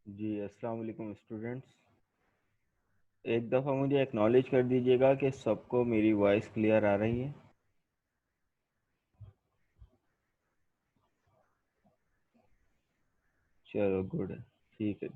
जी अस्सलाम वालेकुम स्टूडेंट्स। एक दफ़ा मुझे एक्नॉलेज कर दीजिएगा कि सबको मेरी वॉइस क्लियर आ रही है। चलो गुड है, ठीक है।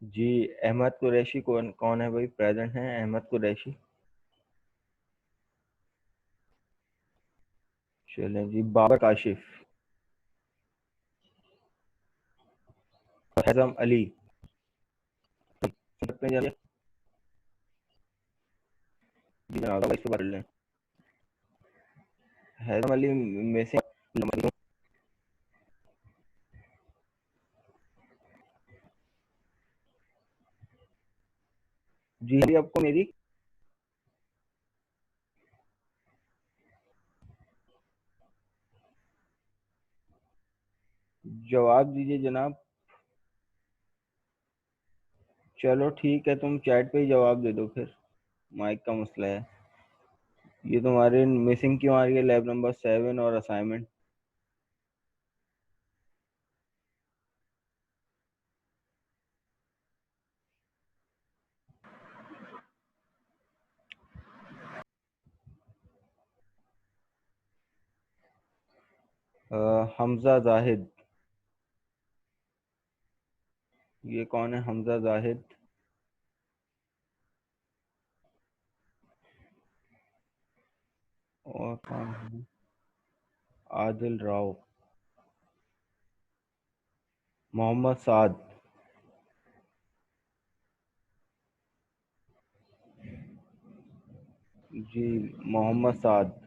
जी अहमद कुरैशी कौन कौन है भाई? प्रेजेंट हैं अहमद कुरैशी? चलें जी। बाबर काशिफ, हैज़म अली, सकते हैं जी जनाब, वॉइस पे पढ़ लें। हैज़म अली में से नंबर जी अभी आपको मेरी जवाब दीजिए जनाब। चलो ठीक है, तुम चैट पे ही जवाब दे दो फिर, माइक का मसला है। ये तुम्हारे मिसिंग क्यों आ रही है? लैब नंबर 7 और असाइनमेंट। हमजा जाहिद, ये कौन है हमजा जाहिद? और कौन है? आदिल राव, मोहम्मद साद। जी मोहम्मद साद।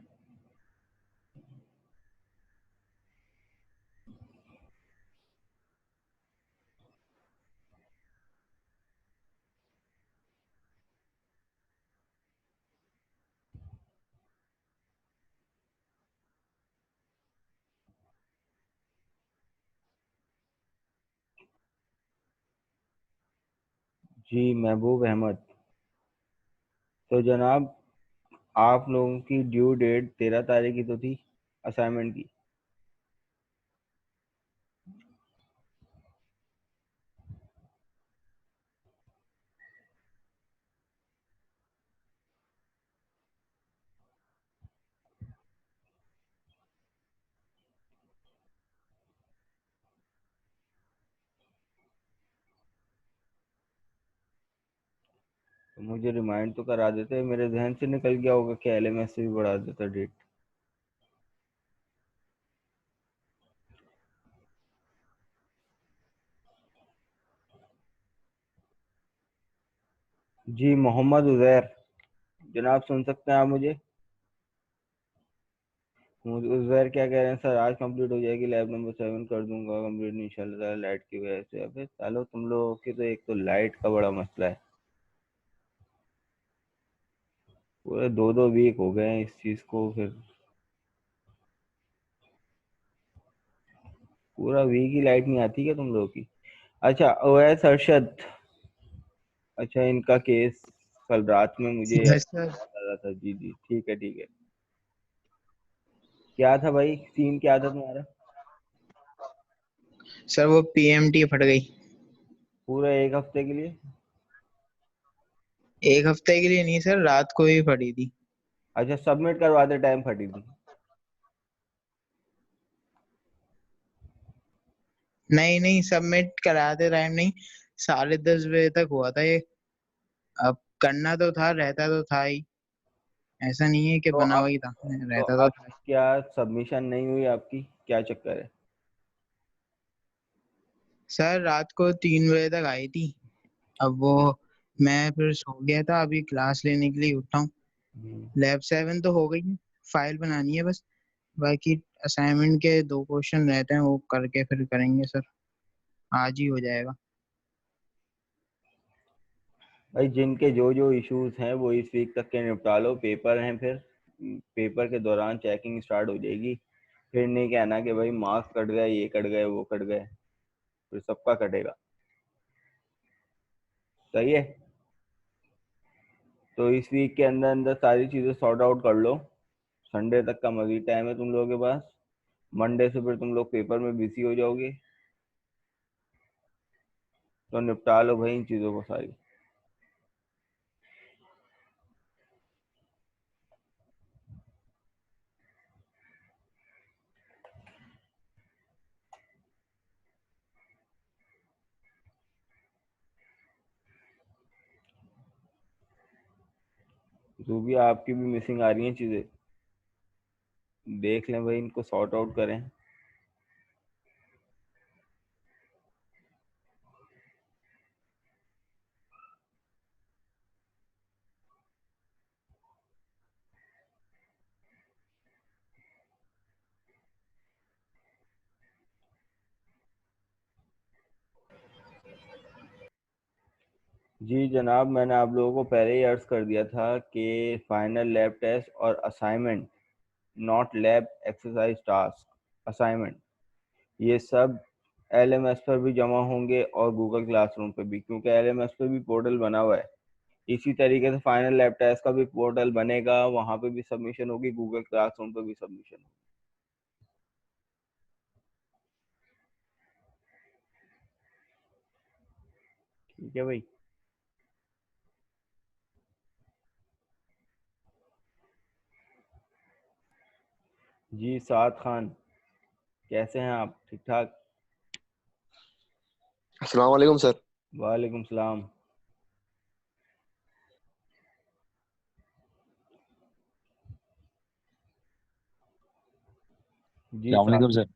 जी महबूब अहमद। तो जनाब, आप लोगों की ड्यू डेट 13 तारीख की तो थी असाइनमेंट की। तो मुझे रिमाइंड तो करा देते, मेरे जहन से निकल गया होगा कि एलएमएस से भी बढ़ा देता डेट। जी मोहम्मद उजैर, जनाब सुन सकते हैं आप मुझे? उजैर क्या कह रहे हैं? सर आज कंप्लीट हो जाएगी लैब नंबर 7, कर दूंगा कंप्लीट इंशाल्लाह ताला, लाइट की वजह से। अबे सालो, तुम लोगों की तो एक तो लाइट का बड़ा मसला है। पूरे 2-2 वीक हो गए हैं इस चीज को। फिर पूरा वीक ही लाइट नहीं आती क्या तुम लोगों की? अच्छा ओवैस अरशद, अच्छा इनका केस कल रात में मुझे यस सर। आ रहा था। जी जी ठीक है ठीक है। क्या था भाई, सीन क्या था तुम्हारा? सर वो पीएमटी फट गई। पूरा एक हफ्ते के लिए? एक हफ्ते के लिए नहीं सर, रात को ही पड़ी थी। अच्छा, सबमिट करवाते टाइम फटी थी? नहीं नहीं, सबमिट कराते टाइम नहीं, 10:30 बजे तक हुआ था ये। अब करना तो था, रहता तो था ही, ऐसा नहीं है कि तो बना अब हुआ ही था, तो रहता तो अब था ही। क्या सबमिशन नहीं हुई आपकी? क्या चक्कर है? सर रात को 3 बजे तक आई थी। अब वो, मैं फिर सो गया था, अभी क्लास लेने के लिए उठा हूँ। हम्म। लैब 7 तो हो गई है, फाइल बनानी है बस। बाकी असाइनमेंट के 2 क्वेश्चन रहते हैं, वो करके फिर करेंगे सर, आज ही हो जाएगा। भाई जिनके जो जो इश्यूज हैं वो इस वीक तक के निपटा लो, पेपर हैं फिर। पेपर के दौरान चेकिंग स्टार्ट हो जाएगी। फिर नहीं कहना कि भाई मार्क्स कट गए, ये कट गए, वो कट गए। फिर सबका कटेगा। सही है। तो इस वीक के अंदर अंदर सारी चीज़ें सॉर्ट आउट कर लो। संडे तक का मजीद टाइम है तुम लोगों के पास। मंडे से फिर तुम लोग पेपर में बिजी हो जाओगे। तो निपटा लो भाई इन चीज़ों को सारी। जो भी आपकी भी मिसिंग आ रही हैं चीज़ें, देख लें भाई, इनको सॉर्ट आउट करें। जी जनाब, मैंने आप लोगों को पहले ही अर्ज कर दिया था कि फाइनल लैब टेस्ट और assignment, not lab exercise task, assignment, ये सब एलएमएस पर भी जमा होंगे और गूगल क्लासरूम पे भी, क्योंकि एलएमएस पे भी पोर्टल बना हुआ है। इसी तरीके से फाइनल लैब टेस्ट का भी पोर्टल बनेगा, वहाँ पे भी सबमिशन होगी, गूगल क्लासरूम पे भी सबमिशन होगी। ठीक है भाई। जी साद खान, कैसे हैं आप? ठीक ठाक? अस्सलाम वालेकुम सर। वालेकुम सलाम। जी अस्सलाम साद। वालेकुम सर।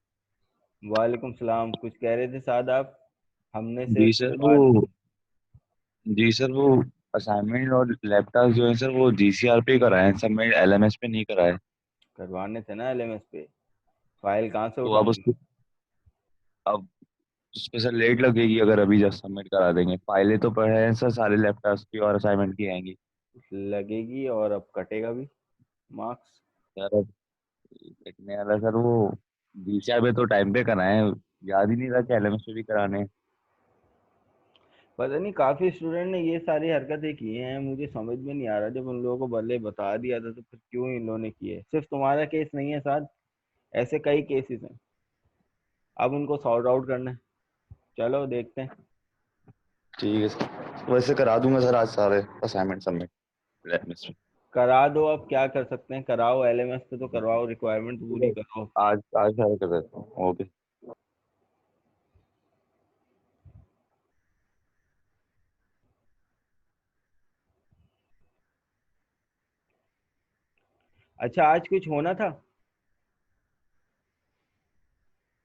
वालेकुम सलाम, कुछ कह रहे थे साद आप? हमने जी सिर्फ सर वो बात। जी सर वो असाइनमेंट और लैपटॉप जो है सर वो जीसीआर पे ही कराए हैं, सबमिट एलएमएस पे नहीं कराए। करवाने थे ना एलएमएस पे। फाइल कहाँ से तो उठाऊंगी? अब उस पे सर लेट लगेगी अगर अभी जब सबमिट करा देंगे। फाइलें तो पड़े हैं सर, सारे लैपटॉप्स की और असाइनमेंट की आएंगी। लगेगी और अब कटेगा भी मार्क्स। सर अब लिखने वाला सर वो जीसीआर पे तो टाइम पे कराए हैं, याद ही नहीं रहा कि एलएमएस पे भी कराने हैं। पता नहीं, काफी स्टूडेंट ने ये सारी हरकतें की हैं, मुझे समझ में नहीं आ रहा। जब उन लोगों को भले बता दिया था तो फिर क्यों इन लोगों ने किए? सिर्फ तुम्हारा केस नहीं है साथ, ऐसे कई केसेस हैं। अब उनको सॉर्ट आउट करना है। चलो देखते हैं। ठीक है सर, वैसे करा दूंगा सर आज सारे असाइनमेंट सबमिट एलएमएस पे। करा दो, अब क्या कर सकते हैं, कराओ एलएमएस पे तो करवाओ, रिक्वायरमेंट पूरी करो। आज आज सारे कर देता हूँ। ओके। अच्छा, आज कुछ होना था?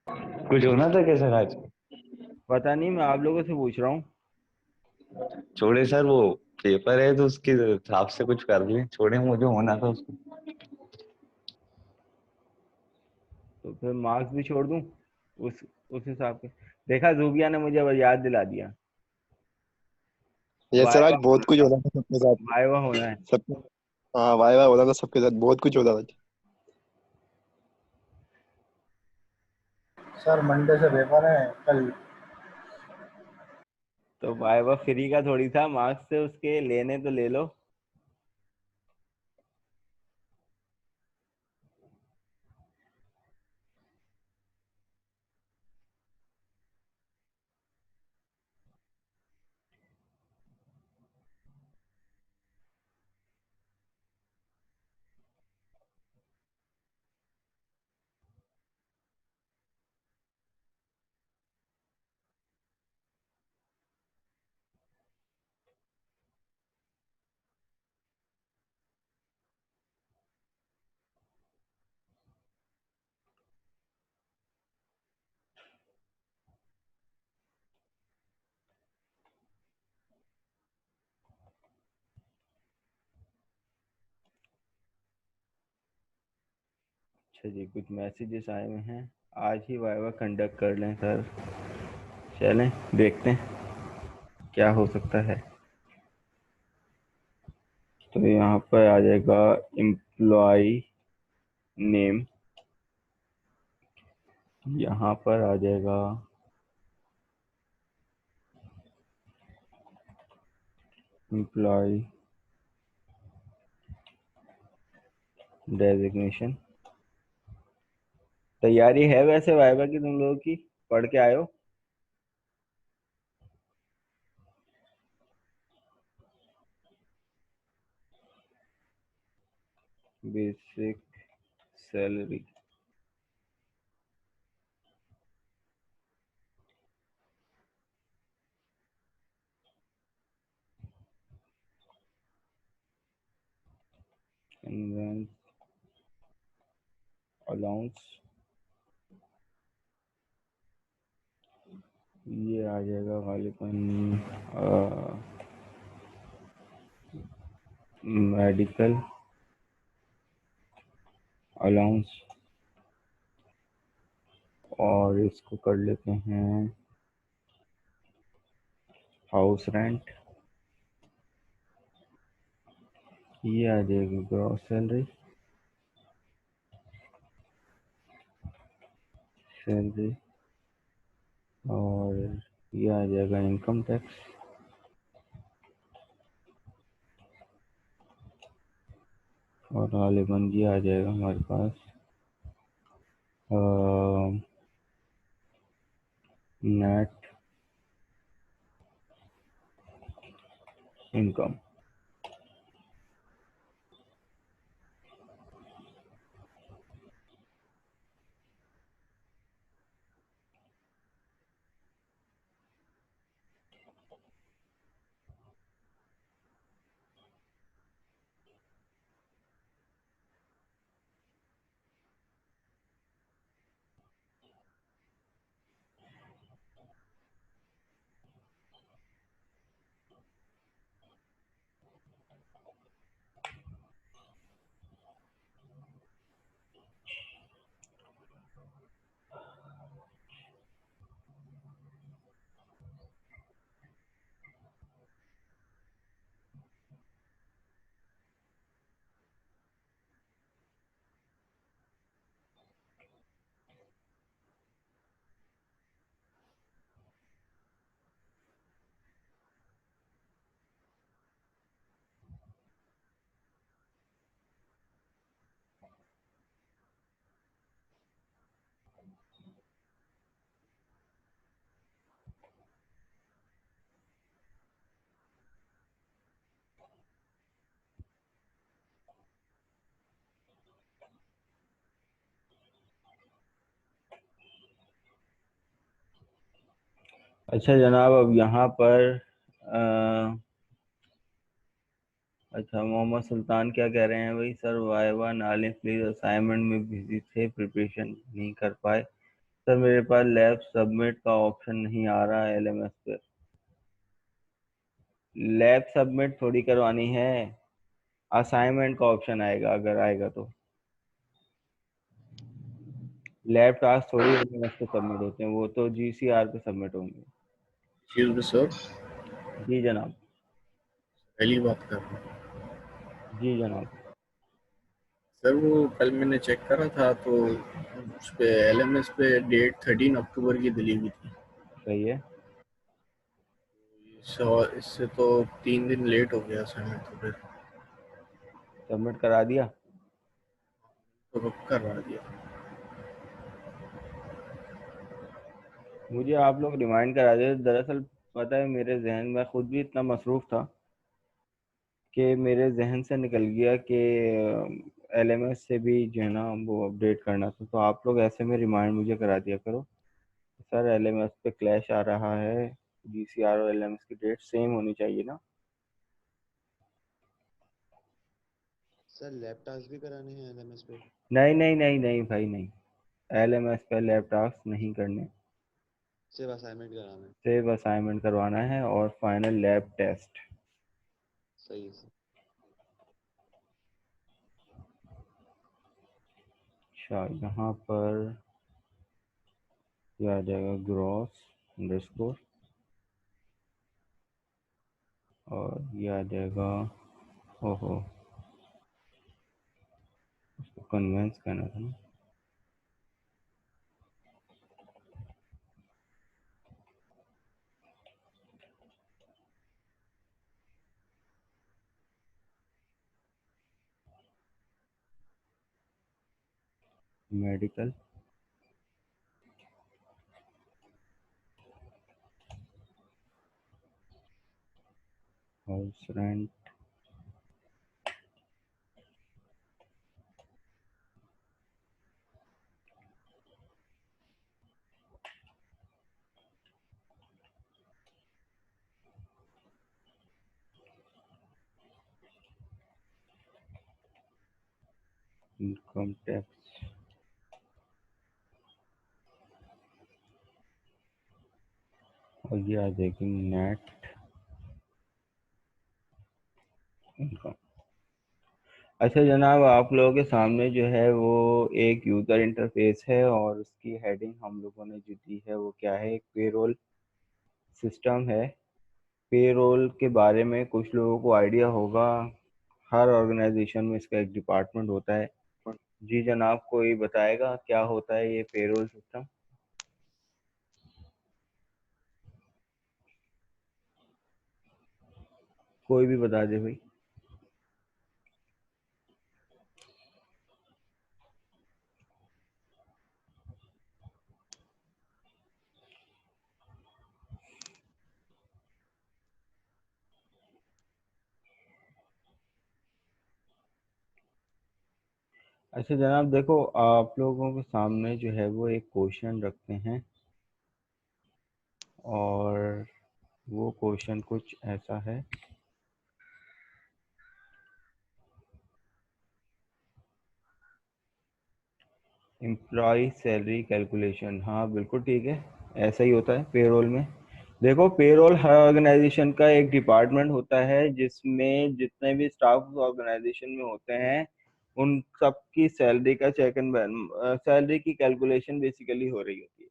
कुछ होना था क्या सर आज? पता नहीं, मैं आप लोगों से पूछ रहा हूँ। छोड़े सर, वो पेपर है तो उसके हिसाब से कुछ कर लें, छोड़े मुझे होना था उसको। तो फिर मार्क्स भी छोड़ दूँ उस उस हिसाब से? देखा, जूबिया ने मुझे अब याद दिला दिया। ये सर आज वाइवा बहुत होना कुछ था। हो रहा था सबके साथ। वाइवा होना है। सब, हाँ वाह वाह हो रहा था सबके साथ, बहुत कुछ हो रहा था। सर मंडे से पेपर है कल। तो वाइवा फ्री का थोड़ी था, मार्क्स से उसके लेने तो ले लो। अच्छा जी, कुछ मैसेजेस आए हुए हैं। आज ही वाइवा कंडक्ट कर लें सर। चलें देखते हैं क्या हो सकता है। तो यहाँ पर आ जाएगा एम्प्लॉय नेम, यहाँ पर आ जाएगा एम्प्लॉय डेजिग्नेशन। तैयारी है वैसे वाइवा की तुम लोगों की? पढ़ के आए हो? बेसिक सैलरी, कन्वेंस अलाउंस, ये आ जाएगा गालिबन मेडिकल अलाउंस, और इसको कर लेते हैं हाउस रेंट। ये आ जाएगी ग्रॉस सैलरी, सैलरी, और ये आ जाएगा इनकम टैक्स, और गालिबन ये आ जाएगा हमारे पास नेट इनकम। अच्छा जनाब, अब यहाँ पर अच्छा मोहम्मद सुल्तान क्या कह रहे हैं भाई? सर वाइवा नाले प्लीज, असाइनमेंट में बिजी थे, प्रिपरेशन नहीं कर पाए। सर मेरे पास लैब सबमिट का ऑप्शन नहीं आ रहा है एलएमएस पे। लैब सबमिट थोड़ी करवानी है, असाइनमेंट का ऑप्शन आएगा अगर आएगा तो। लैब टास्क थोड़ी एलएमएस पे सबमिट होते हैं, वो तो जीसीआर पे सबमिट होंगे। एक्सक्यूज मी सर, जी जनाब। पहली बात कर रहा हूँ जी जनाब। सर। वो कल मैंने चेक करा था तो उस पे एलएमएस पे डेट 13 अक्टूबर की डली हुई थी। सही है। इससे तो 3 दिन लेट हो गया असाइनमेंट, तो फिर सबमिट करा दिया? तो कब करवा दिया। मुझे आप लोग रिमाइंड करा दे। दरअसल पता है मेरे जहन में, खुद भी इतना मसरूफ था कि मेरे जहन से निकल गया कि एलएमएस से भी जो है ना वो अपडेट करना था। तो आप लोग ऐसे में रिमाइंड मुझे करा दिया करो। सर एलएमएस पे क्लैश आ रहा है, जीसीआर और एलएमएस की डेट सेम होनी चाहिए ना। सर लैब टास्क भी कराने हैं एलएमएस पे? नहीं नहीं नहीं नहीं भाई नहीं, एलएमएस पे लैब टास्क नहीं करने, सिर्फ असाइनमेंट कराना है? सिर्फ असाइनमेंट करवाना है और फाइनल लैब टेस्ट। सही है सर। अच्छा, यहाँ पर ये आ जाएगा ग्रॉस अंडरस्कोर और ये आ जाएगा, ओहो उसको कन्वेंस करना था ना, medical house rent income tax और ये आ जाएगी नेट इनकम। अच्छा जनाब, आप लोगों के सामने जो है वो एक यूज़र इंटरफेस है और उसकी हेडिंग हम लोगों ने जो दी है वो क्या है, एक पेरोल सिस्टम है। पेरोल के बारे में कुछ लोगों को आइडिया होगा, हर ऑर्गेनाइजेशन में इसका एक डिपार्टमेंट होता है। जी जनाब, कोई बताएगा क्या होता है ये पेरोल सिस्टम? कोई भी बता दे भाई। अच्छा जनाब देखो, आप लोगों के सामने जो है वो एक क्वेश्चन रखते हैं और वो क्वेश्चन कुछ ऐसा है। एम्प्लॉय सैलरी कैलकुलेशन, हाँ बिल्कुल ठीक है, ऐसा ही होता है पेरोल में। देखो, पेरोल हर ऑर्गेनाइजेशन का एक डिपार्टमेंट होता है जिसमें जितने भी स्टाफ ऑर्गेनाइजेशन में होते हैं उन सब की सैलरी का चेक एंड सैलरी की कैलकुलेशन बेसिकली हो रही होती है।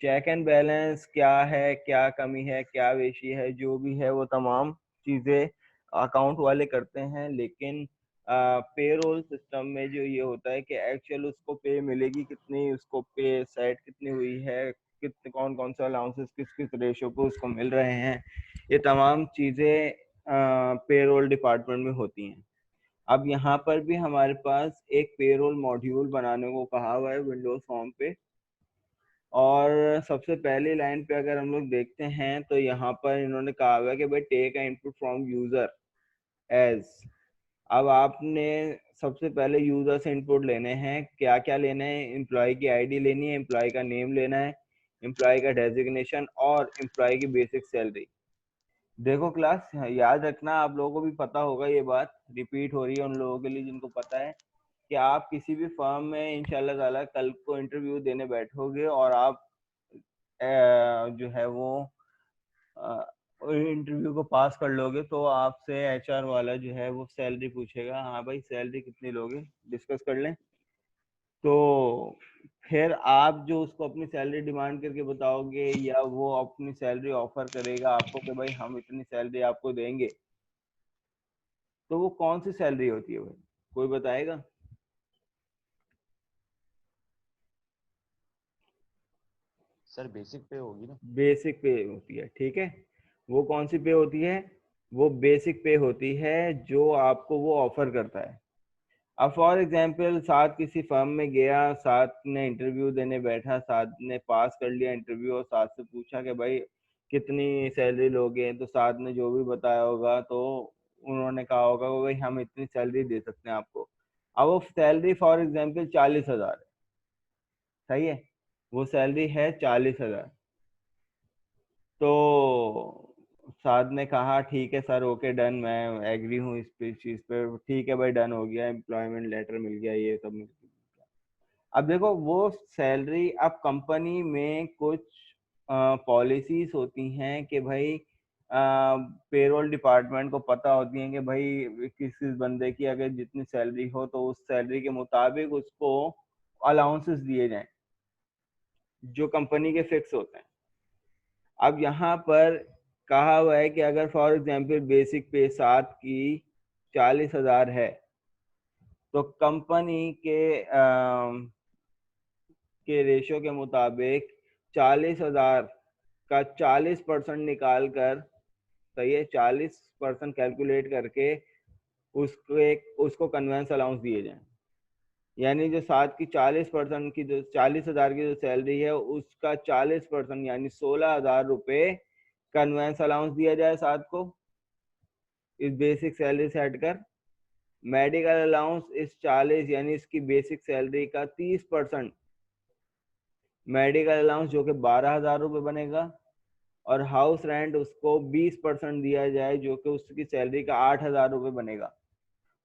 चेक एंड बैलेंस क्या है, क्या कमी है, क्या वेशी है, जो भी है वो तमाम चीज़ें अकाउंट वाले करते हैं। लेकिन पेरोल सिस्टम में जो ये होता है कि एक्चुअल उसको पे मिलेगी कितनी, उसको पे सेट कितनी हुई है, कितने कौन कौन सा अलाउंसेस किस किस रेशो पे उसको मिल रहे हैं, ये तमाम चीज़ें पेरोल डिपार्टमेंट में होती हैं। अब यहाँ पर भी हमारे पास एक पेरोल मॉड्यूल बनाने को कहा हुआ है विंडोज फॉर्म पे, और सबसे पहली लाइन पे अगर हम लोग देखते हैं तो यहाँ पर इन्होंने कहा हुआ है कि भाई take input from user age. अब आपने सबसे पहले यूजर से इनपुट लेने हैं, क्या क्या लेने हैं, एम्प्लॉय की आईडी लेनी है, एम्प्लॉय का नेम लेना है, एम्प्लॉय का डेजिग्नेशन और एम्प्लॉय की बेसिक सैलरी। देखो क्लास, याद रखना, आप लोगों को भी पता होगा, ये बात रिपीट हो रही है उन लोगों के लिए जिनको पता है कि आप किसी भी फर्म में इंशाल्लाह ताला कल को इंटरव्यू देने बैठोगे और आप जो है वो इंटरव्यू को पास कर लोगे तो आपसे एचआर वाला जो है वो सैलरी पूछेगा, हाँ भाई सैलरी कितनी लोगे, डिस्कस कर लें। तो फिर आप जो उसको अपनी सैलरी डिमांड करके बताओगे या वो अपनी सैलरी ऑफर करेगा आपको कि भाई हम इतनी सैलरी आपको देंगे, तो वो कौन सी सैलरी होती है भाई, कोई बताएगा? सर बेसिक पे होगी ना? बेसिक पे होती है, ठीक है। वो कौन सी पे होती है? वो बेसिक पे होती है जो आपको वो ऑफर करता है। अब फॉर एग्जांपल साथ किसी फर्म में गया, साथ ने इंटरव्यू देने बैठा, साथ ने पास कर लिया इंटरव्यू और साथ से पूछा कि भाई कितनी सैलरी लोगे, तो साथ ने जो भी बताया होगा तो उन्होंने कहा होगा कि भाई हम इतनी सैलरी दे सकते हैं आपको। अब वो सैलरी फॉर एग्जांपल 40,000 है, सही है, वो सैलरी है 40,000। तो साद ने कहा ठीक है सर, ओके डन, मैं एग्री हूँ इस पे चीज पे, ठीक है भाई डन हो गया, एम्प्लॉयमेंट लेटर मिल गया, ये सब मिल गया। अब देखो वो सैलरी, अब कंपनी में कुछ पॉलिसीज होती हैं कि भाई पेरोल डिपार्टमेंट को पता होती है कि भाई किस किस बंदे की अगर जितनी सैलरी हो तो उस सैलरी के मुताबिक उसको अलाउंसेस दिए जाएं जो कंपनी के फिक्स होते हैं। अब यहाँ पर कहा हुआ है कि अगर फॉर एग्जांपल बेसिक पे 7 की 40,000 है तो कंपनी के रेशियो के मुताबिक 40,000 का 40% निकाल कर, सही है, 40% कैलकुलेट करके उसको कन्वेंस अलाउंस दिए जाए। यानी जो 7 की 40% की, जो 40,000 की जो सैलरी है उसका 40% यानी 16,000 रुपये कन्वेंस अलाउंस दिया जाए 7 को इस बेसिक सैलरी से हटकर। मेडिकल अलाउंस इस 40 यानी इसकी बेसिक सैलरी का 30% मेडिकल अलाउंस जो कि 12,000 रुपये बनेगा, और हाउस रेंट उसको 20% दिया जाए जो कि उसकी सैलरी का 8,000 रुपये बनेगा।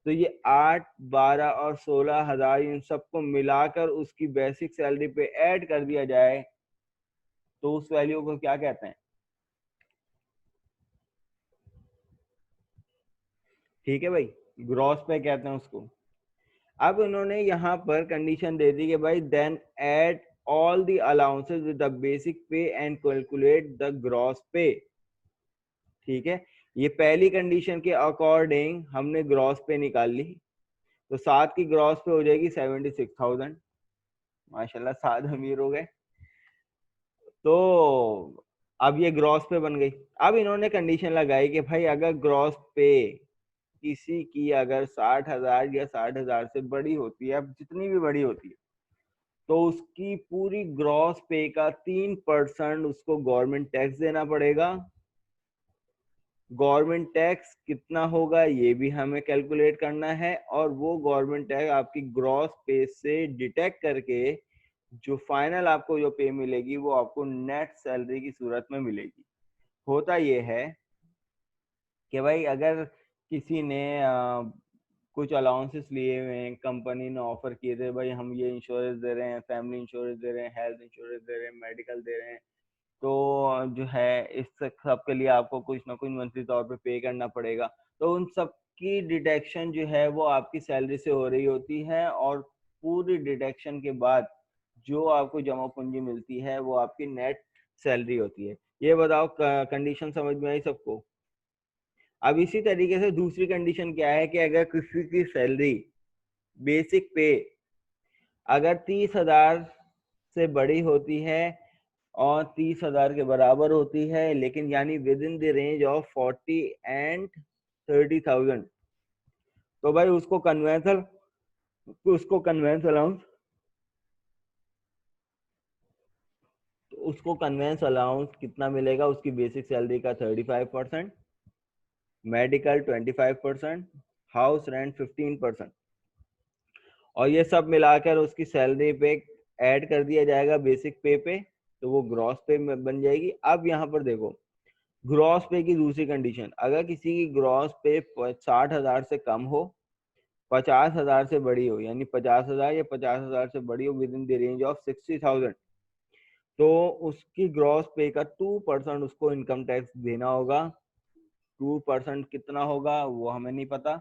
तो ये 8, 12 और 16,000 इन सबको मिलाकर उसकी बेसिक सैलरी पे ऐड कर दिया जाए तो उस वैल्यू को क्या कहते हैं? ठीक है भाई, ग्रॉस पे कहते हैं उसको। अब इन्होंने यहाँ पर कंडीशन दे दी कि भाई then add all the allowances with the basic pay and calculate the gross pay. ठीक है, ये पहली कंडीशन के अकॉर्डिंग हमने ग्रॉस पे निकाल ली। तो 7 की ग्रॉस पे हो जाएगी 76,000। माशाल्लाह 7 अमीर हो गए। तो अब ये ग्रॉस पे बन गई। अब इन्होंने कंडीशन लगाई कि भाई अगर ग्रॉस पे किसी की अगर 60,000 या 60,000 से बड़ी होती है, अब जितनी भी बड़ी होती है, तो उसकी पूरी ग्रॉस पे का 3% उसको गवर्नमेंट टैक्स देना पड़ेगा। गवर्नमेंट टैक्स कितना होगा ये भी हमें कैलकुलेट करना है, और वो गवर्नमेंट टैक्स आपकी ग्रॉस पे से डिटेक्ट करके जो फाइनल आपको जो पे मिलेगी वो आपको नेट सैलरी की सूरत में मिलेगी। होता ये है कि भाई अगर किसी ने कुछ अलाउंसेस लिए हुए हैं, कंपनी ने ऑफर किए थे भाई हम ये इंश्योरेंस दे रहे हैं, फैमिली इंश्योरेंस दे रहे हैं, हेल्थ इंश्योरेंस दे रहे हैं, मेडिकल दे रहे हैं, तो जो है इस सब के लिए आपको कुछ ना कुछ मंथली तौर पे पे करना पड़ेगा। तो उन सब की डिडक्शन जो है वो आपकी सैलरी से हो रही होती है, और पूरी डिडक्शन के बाद जो आपको जमा पूंजी मिलती है वो आपकी नेट सैलरी होती है। ये बताओ कंडीशन समझ में आई सबको? अब इसी तरीके से दूसरी कंडीशन क्या है कि अगर किसी की सैलरी बेसिक पे अगर 30,000 से बड़ी होती है और 30,000 के बराबर होती है, लेकिन यानी with in the range of 40 and 30,000, तो भाई उसको कन्वेंस अलाउंस कितना मिलेगा? उसकी बेसिक सैलरी का 35%, मेडिकल 25%, हाउस रेंट 15%, और ये सब मिलाकर उसकी सैलरी पे ऐड कर दिया जाएगा बेसिक पे, तो वो ग्रॉस पे बन जाएगी। अब यहाँ पर देखो ग्रॉस पे की दूसरी कंडीशन, अगर किसी की ग्रॉस पे 60,000 से कम हो, 50,000 से बड़ी हो, यानी 50,000 या 50,000 से बड़ी हो with in the range of 60,000, तो उसकी ग्रॉस पे का 2% उसको इनकम टैक्स देना होगा। 2% कितना होगा वो हमें नहीं पता,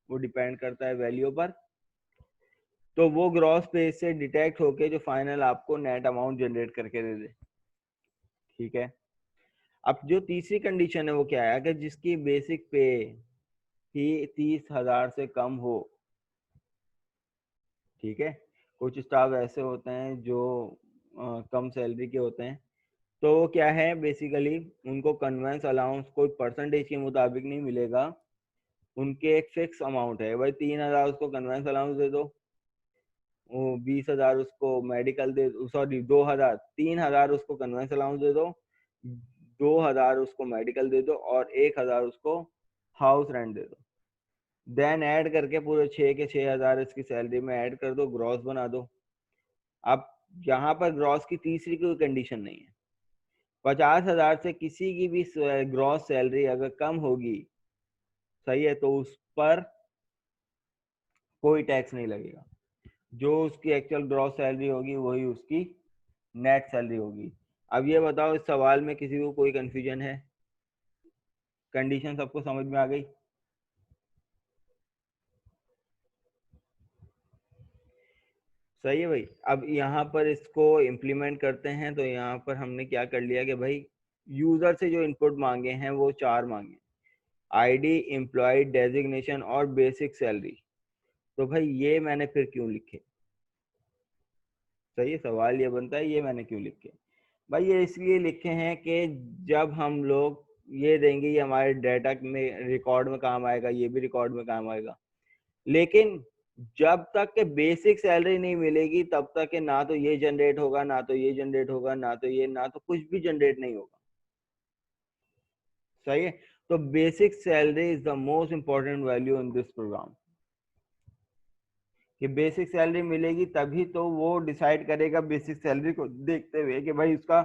वो डिपेंड करता है वैल्यू पर। तो वो ग्रॉस पे से डिटेक्ट होके जो फाइनल आपको नेट अमाउंट जनरेट करके दे दे। ठीक है, अब जो तीसरी कंडीशन है वो क्या है? अगर जिसकी बेसिक पे ही 30,000 से कम हो, ठीक है, कुछ स्टाफ ऐसे होते हैं जो कम सैलरी के होते हैं, तो वो क्या है बेसिकली उनको कन्वेंस अलाउंस कोई परसेंटेज के मुताबिक नहीं मिलेगा, उनके एक फिक्स अमाउंट है। भाई 3,000 उसको कन्वेंस अलाउंस दे दो, 20,000 उसको मेडिकल दे, सॉरी 2,000, 3,000 उसको कन्वेंस अलाउंस दे दो, 2,000 उसको मेडिकल दे दो, और 1,000 उसको हाउस रेंट दे दो। देन ऐड करके पूरे 6 के 6,000 इसकी सैलरी में ऐड कर दो, ग्रॉस बना दो। अब यहाँ पर ग्रॉस की तीसरी कोई कंडीशन नहीं है। 50,000 से किसी की भी ग्रॉस सैलरी अगर कम होगी, सही है, तो उस पर कोई टैक्स नहीं लगेगा। जो उसकी एक्चुअल ग्रॉस सैलरी होगी वही उसकी नेट सैलरी होगी। अब ये बताओ इस सवाल में किसी को कोई कंफ्यूजन है? कंडीशन सबको समझ में आ गई? सही है भाई। अब यहाँ पर इसको इम्प्लीमेंट करते हैं, तो यहाँ पर हमने क्या कर लिया कि भाई यूजर से जो इनपुट मांगे हैं वो 4 मांगे, आईडी, एम्प्लॉय, डेजिग्नेशन और बेसिक सैलरी। तो भाई ये मैंने फिर क्यों लिखे? सही है, सवाल ये बनता है ये मैंने क्यों लिखे? भाई ये इसलिए लिखे हैं कि जब हम लोग ये देंगे ये हमारे डाटा में रिकॉर्ड में काम आएगा, ये भी रिकॉर्ड में काम आएगा, लेकिन जब तक के बेसिक सैलरी नहीं मिलेगी तब तक के ना तो ये जनरेट होगा, ना तो ये जनरेट होगा, ना तो ये, ना तो कुछ भी जनरेट नहीं होगा। सही है, तो basic salary is the most important value in this program. कि बेसिक सैलरी मिलेगी तभी तो वो डिसाइड करेगा बेसिक सैलरी को देखते हुए कि भाई उसका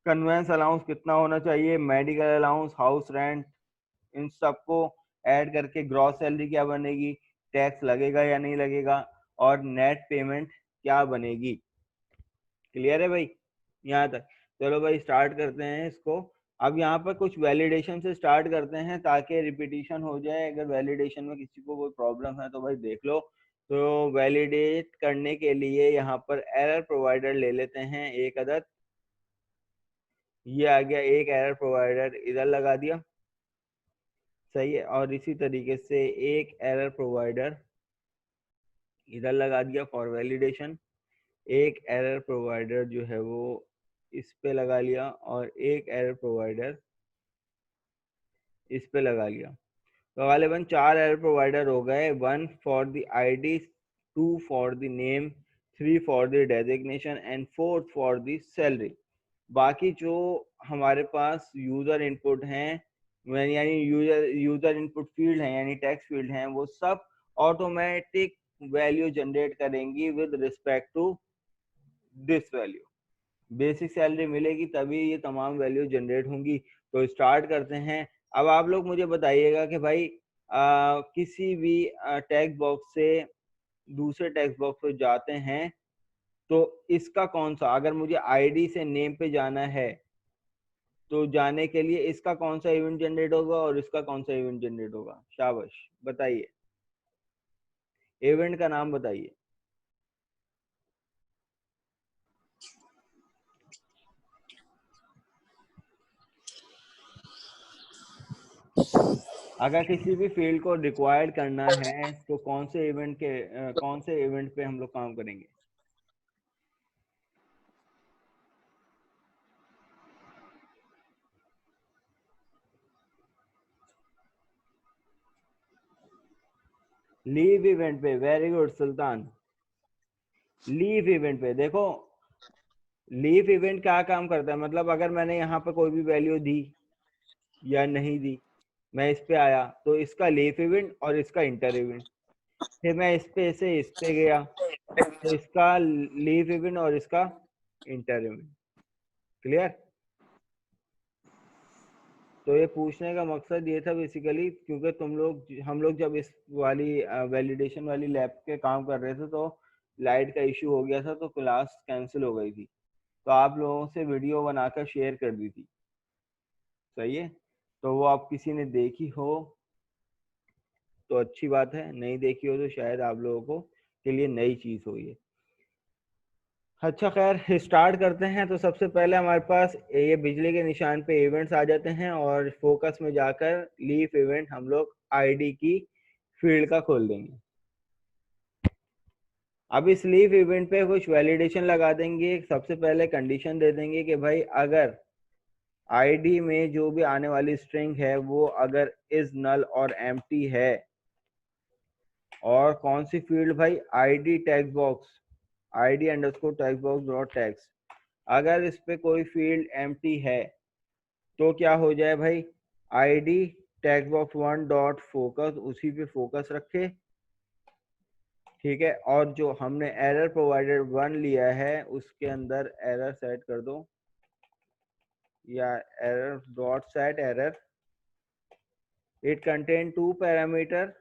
कन्वेंस अलाउंस कितना होना चाहिए, मेडिकल अलाउंस, हाउस रेंट, इन सबको ऐड करके ग्रॉस सैलरी क्या बनेगी, टैक्स लगेगा या नहीं लगेगा, और नेट पेमेंट क्या बनेगी। क्लियर है भाई यहाँ तक? चलो भाई स्टार्ट करते हैं इसको। अब यहाँ पर कुछ वैलिडेशन से स्टार्ट करते हैं ताकि रिपीटिशन हो जाए। अगर वैलिडेशन में किसी को कोई प्रॉब्लम है तो भाई देख लो। तो वैलिडेट करने के लिए यहाँ पर एरर प्रोवाइडर ले लेते हैं एक अदद। ये आ गया एक एरर प्रोवाइडर, इधर लगा दिया। सही है, और इसी तरीके से एक एरर प्रोवाइडर इधर लगा दिया फॉर वैलिडेशन। एक एरर प्रोवाइडर जो है वो इस पे लगा लिया, और एक एरर प्रोवाइडर इस पे लगा लिया। तो गालिबन 4 एरर प्रोवाइडर हो गए, 1 for the ID, 2 for the name, 3 for the designation and 4 for the salary. बाकी जो हमारे पास यूजर इनपुट हैं, यानी यूजर इनपुट फील्ड है यानी टेक्स्ट फील्ड हैं, वो सब ऑटोमेटिक वैल्यू जनरेट करेंगी with respect to this value. Basic salary मिलेगी तभी ये तमाम वैल्यू जनरेट होंगी। तो स्टार्ट करते हैं। अब आप लोग मुझे बताइएगा कि भाई किसी भी टेक्स्ट बॉक्स से दूसरे टेक्स्ट बॉक्स पे जाते हैं तो इसका कौन सा, अगर मुझे आईडी से नेम पे जाना है तो जाने के लिए इसका कौन सा इवेंट जनरेट होगा और इसका कौन सा इवेंट जनरेट होगा? शाबाश, बताइए, इवेंट का नाम बताइए। अगर किसी भी फील्ड को रिक्वायर्ड करना है तो कौन से इवेंट पे हम लोग काम करेंगे? लीव इवेंट पे। वेरी गुड सुल्तान, लीव इवेंट पे। देखो लीव इवेंट क्या काम करता है, मतलब अगर मैंने यहाँ पे कोई भी वैल्यू दी या नहीं दी, मैं इस पे आया तो इसका लीव इवेंट और इसका इंटर इवेंट, फिर मैं इस पे से इस पे गया तो इसका लीव इवेंट और इसका इंटर इवेंट। क्लियर? तो ये पूछने का मकसद ये था बेसिकली, क्योंकि हम लोग जब इस वाली वैलिडेशन वाली लैब के काम कर रहे थे तो लाइट का इशू हो गया था तो क्लास कैंसिल हो गई थी, तो आप लोगों से वीडियो बनाकर शेयर कर दी थी। सही है, तो वो आप किसी ने देखी हो तो अच्छी बात है, नहीं देखी हो तो शायद आप लोगों को के लिए नई चीज हो ये। अच्छा खैर स्टार्ट करते हैं। तो सबसे पहले हमारे पास ये बिजली के निशान पे इवेंट्स आ जाते हैं और फोकस में जाकर लीफ इवेंट हम लोग आईडी की फील्ड का खोल देंगे। अब इस लीफ इवेंट पे कुछ वैलिडेशन लगा देंगे। सबसे पहले कंडीशन दे देंगे कि भाई अगर आईडी में जो भी आने वाली स्ट्रिंग है वो अगर इज नल और एम्प्टी है, और कौन सी फील्ड भाई, ID text box, ID underscore text box dot text, अगर इस पे कोई फील्ड एम्प्टी है तो क्या हो जाए भाई, ID text box one dot focus, उसी पे फोकस रखे। ठीक है, और जो हमने एरर प्रोवाइडर वन लिया है उसके अंदर एरर सेट कर दो, या error dot set error, it contain 2 parameter,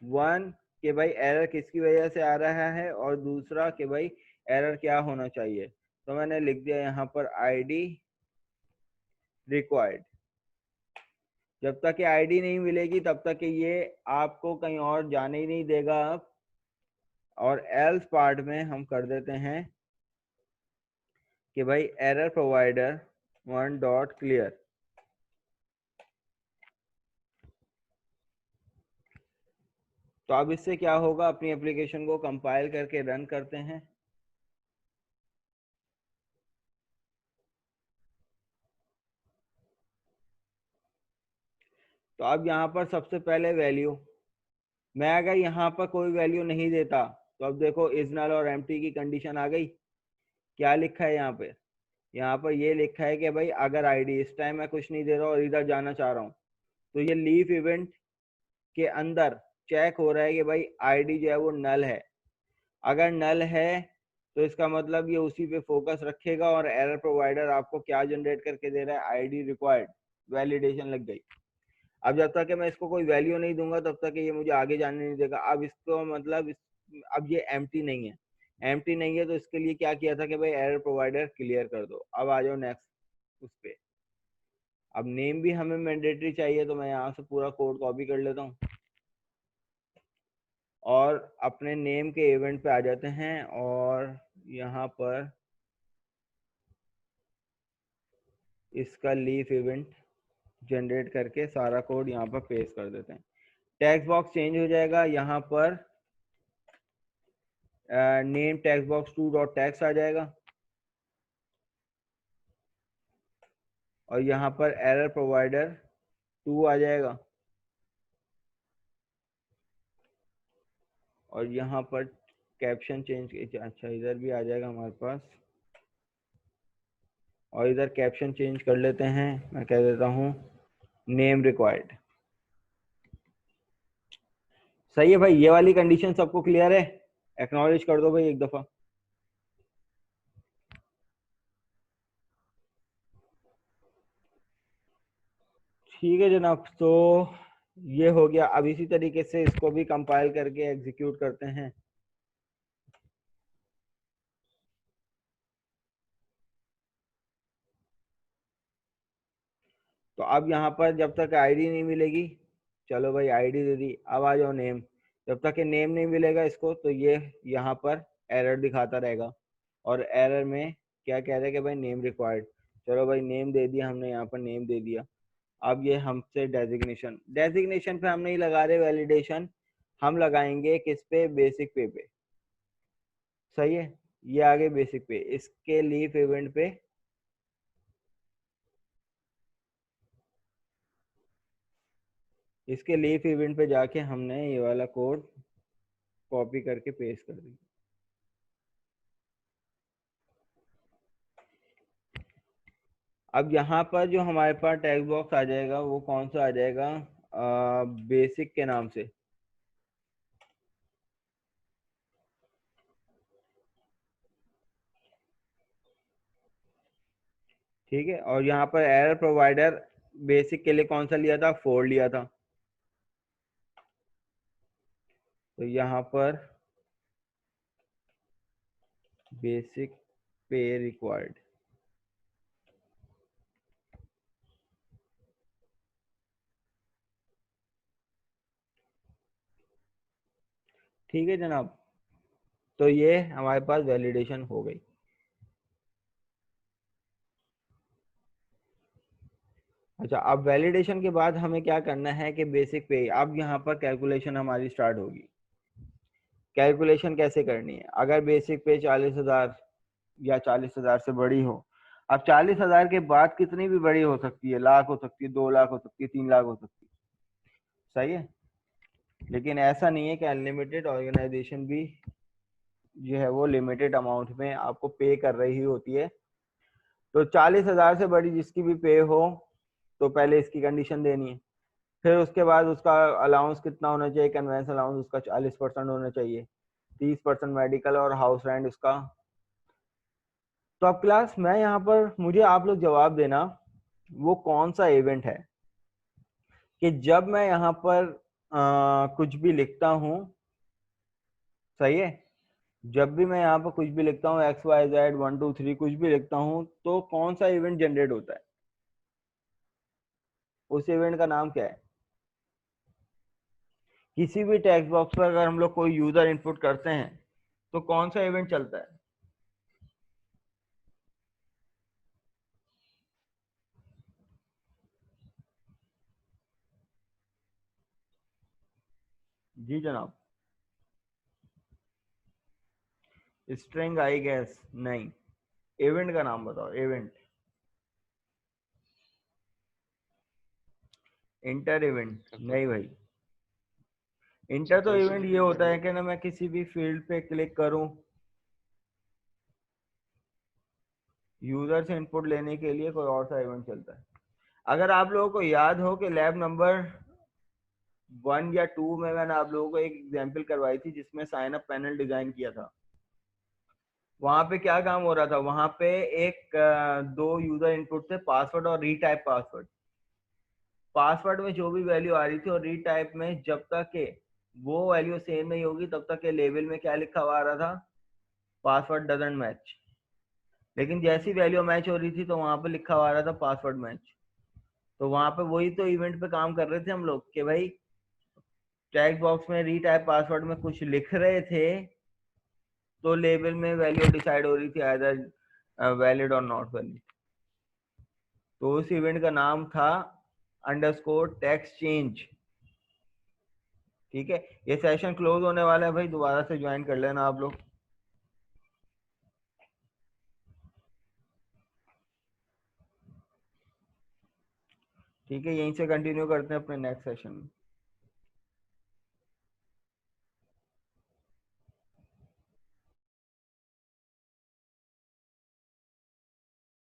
one कि भाई एरर किसकी वजह से आ रहा है और दूसरा कि भाई एरर क्या होना चाहिए। तो मैंने लिख दिया यहाँ पर आईडी रिक्वायर्ड। जब तक कि आईडी नहीं मिलेगी तब तक कि ये आपको कहीं और जाने ही नहीं देगा। और एल्स पार्ट में हम कर देते हैं कि भाई error provider one dot clear. तो अब इससे क्या होगा, अपनी एप्लीकेशन को कंपाइल करके रन करते हैं। तो अब यहाँ पर सबसे पहले वैल्यू, मैं अगर यहाँ पर कोई वैल्यू नहीं देता तो अब देखो इज नल और एम्प्टी की कंडीशन आ गई। क्या लिखा है यहाँ पे, यहाँ पर ये लिखा है कि भाई अगर आईडी, इस टाइम मैं कुछ नहीं दे रहा और इधर जाना चाह रहा हूँ, तो ये लीफ इवेंट के अंदर चेक हो रहा है कि भाई आईडी जो है वो नल है। अगर नल है तो इसका मतलब ये उसी पे फोकस रखेगा और एरर प्रोवाइडर आपको क्या जनरेट करके दे रहा है, आईडी रिक्वायर्ड, वैलिडेशन लग गई। अब जब तक कि मैं इसको कोई वैल्यू नहीं दूंगा तब तक ये मुझे आगे जाने नहीं देगा। अब इसको मतलब अब ये एम्प्टी नहीं है, एम्प्टी नहीं है तो इसके लिए क्या किया था कि भाई एरर प्रोवाइडर क्लियर कर दो। अब आ जाओ नेक्स्ट उस पे। अब नेम भी हमें मैंडेटरी चाहिए, तो मैं यहाँ से पूरा कोड कॉपी कर लेता हूँ और अपने नेम के इवेंट पे आ जाते हैं और यहाँ पर इसका लीफ इवेंट जनरेट करके सारा कोड यहाँ पर पेस्ट कर देते हैं। टेक्स्ट बॉक्स चेंज हो जाएगा, यहाँ पर नेम टेक्स्ट बॉक्स 2.text आ जाएगा और यहाँ पर एरर प्रोवाइडर 2 आ जाएगा और यहाँ पर कैप्शन चेंज, अच्छा इधर भी आ जाएगा हमारे पास, और इधर कैप्शन चेंज कर लेते हैं। मैं कह देता हूँ नेम रिक्वायर्ड। सही है भाई, ये वाली कंडीशन सबको क्लियर है? एक्नॉलेज कर दो भाई एक दफा। ठीक है जनाब, तो ये हो गया। अब इसी तरीके से इसको भी कंपाइल करके एग्जीक्यूट करते हैं। तो अब यहाँ पर जब तक आईडी नहीं मिलेगी, चलो भाई आईडी दे दी, अब आ जाओ नेम। जब तक ये नेम नहीं मिलेगा इसको, तो ये यहाँ पर एरर दिखाता रहेगा और एरर में क्या कह रहे हैं कि भाई नेम रिक्वायर्ड। चलो भाई नेम दे दिया हमने, यहाँ पर नेम दे दिया। अब ये हमसे डेजिग्नेशन, डेजिग्नेशन पे हम नहीं लगा रहे वैलिडेशन, हम लगाएंगे किस पे, बेसिक पे। सही है, ये आगे बेसिक पे, इसके लीफ इवेंट पे इसके लीफ इवेंट पे जाके हमने ये वाला कोड कॉपी करके पेस्ट कर दिया। अब यहाँ पर जो हमारे पास टेक्स्ट बॉक्स आ जाएगा वो कौन सा आ जाएगा, बेसिक के नाम से। ठीक है, और यहाँ पर एरर प्रोवाइडर बेसिक के लिए कौन सा लिया था, 4 लिया था। तो यहाँ पर बेसिक पे रिक्वायर्ड। ठीक है जनाब, तो ये हमारे पास वैलिडेशन हो गई। अच्छा, अब वैलिडेशन के बाद हमें क्या करना है कि बेसिक पे, अब यहाँ पर कैलकुलेशन हमारी स्टार्ट होगी। कैलकुलेशन कैसे करनी है, अगर बेसिक पे 40,000 या 40,000 से बड़ी हो। अब 40,000 के बाद कितनी भी बड़ी हो सकती है, लाख हो सकती है, 2 लाख हो सकती है, 3 लाख हो सकती है। सही है, लेकिन ऐसा नहीं है कि अनलिमिटेड ऑर्गेनाइजेशन भी जो है वो लिमिटेड अमाउंट में आपको पे कर रही होती है। तो 40,000 से बड़ी जिसकी भी पे हो, तो पहले इसकी कंडीशन देनी है, फिर उसके बाद उसका अलाउंस कितना होना चाहिए, कन्वेंस अलाउंस उसका 40% होना चाहिए, 30% मेडिकल और हाउस रेंट उसका। तो अब क्लास मैं यहाँ पर, मुझे आप लोग जवाब देना वो कौन सा इवेंट है कि जब मैं यहाँ पर कुछ भी लिखता हूँ, सही है, जब भी मैं यहाँ पर कुछ भी लिखता हूँ XYZ 1 2 3 कुछ भी लिखता हूँ, तो कौन सा इवेंट जनरेट होता है, उस इवेंट का नाम क्या है। किसी भी टेक्स्ट बॉक्स पर अगर हम लोग कोई यूजर इनपुट करते हैं तो कौन सा इवेंट चलता है? जी जनाब। स्ट्रिंग आई गैस नहीं, इवेंट का नाम बताओ। इवेंट, इंटर इवेंट नहीं भाई। इंटर तो इवेंट ये होता है कि ना मैं किसी भी फील्ड पे क्लिक करूं यूजर से इनपुट लेने के लिए, कोई और सा इवेंट चलता है। अगर आप लोगों को याद हो कि लैब नंबर 1 या 2 में मैंने आप लोगों को एक एग्जांपल करवाई थी जिसमें साइन अप पैनल डिजाइन किया था, वहां पे क्या काम हो रहा था? वहां पे एक दो यूजर इनपुट थे, पासवर्ड और रीटाइप पासवर्ड। पासवर्ड में जो भी वैल्यू आ रही थी और रीटाइप में जब तक के वो वैल्यू सेम नहीं होगी तब तक के लेवल में क्या लिखा हुआ आ रहा था? Password doesn't match. लेकिन जैसी वैल्यू मैच हो रही थी तो वहां पे लिखा हुआ आ रहा था पासवर्ड मैच। तो वहां पे वही तो इवेंट पे काम कर रहे थे हम लोग कि भाई टेक्स्ट बॉक्स में रीटाइप पासवर्ड में कुछ लिख रहे थे तो लेबल में वैल्यू डिसाइड हो रही थी आइदर वैलिड और नॉट वैलिड। तो उस इवेंट का नाम था अंडरस्कोर टेक्स्ट चेंज। ठीक है, ये सेशन क्लोज होने वाला है भाई, दोबारा से ज्वाइन कर लेना आप लोग। ठीक है, यहीं से कंटिन्यू करते हैं अपने नेक्स्ट सेशन में।